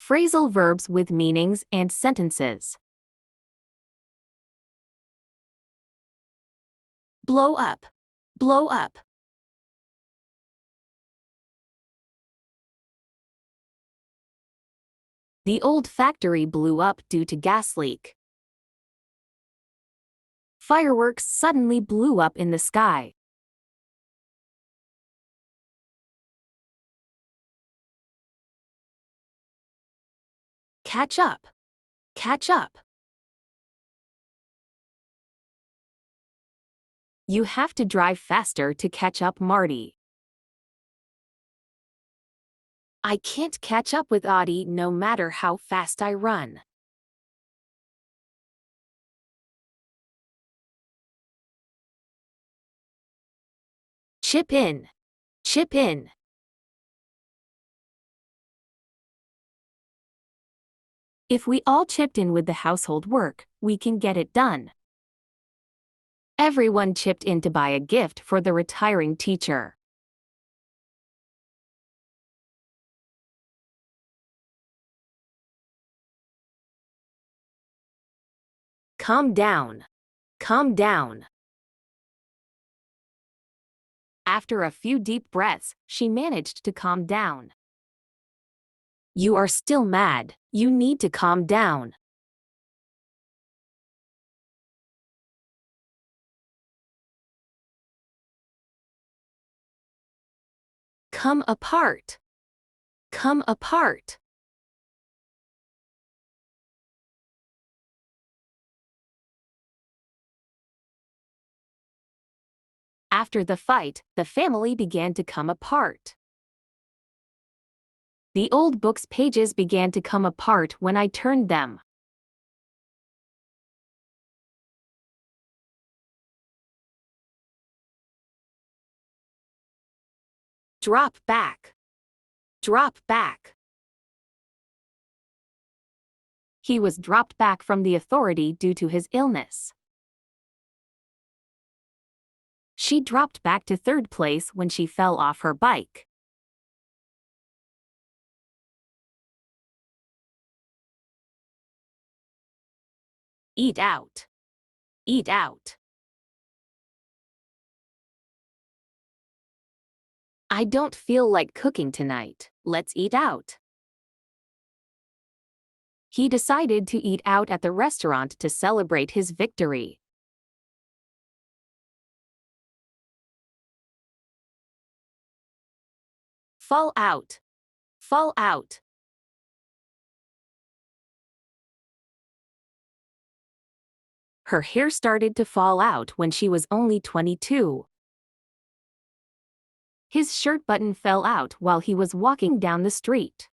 Phrasal verbs with meanings and sentences. Blow up. Blow up. The old factory blew up due to gas leak. Fireworks suddenly blew up in the sky. Catch up. Catch up. You have to drive faster to catch up, Marty. I can't catch up with Audie no matter how fast I run. Chip in. Chip in. If we all chipped in with the household work, we can get it done. Everyone chipped in to buy a gift for the retiring teacher. Calm down. Calm down. After a few deep breaths, she managed to calm down. You are still mad. You need to calm down. Come apart. Come apart. After the fight, the family began to come apart. The old book's pages began to come apart when I turned them. Drop back. Drop back. He was dropped back from the authority due to his illness. She dropped back to third place when she fell off her bike. Eat out. Eat out. I don't feel like cooking tonight. Let's eat out. He decided to eat out at the restaurant to celebrate his victory. Fall out. Fall out. Her hair started to fall out when she was only 22. His shirt button fell out while he was walking down the street.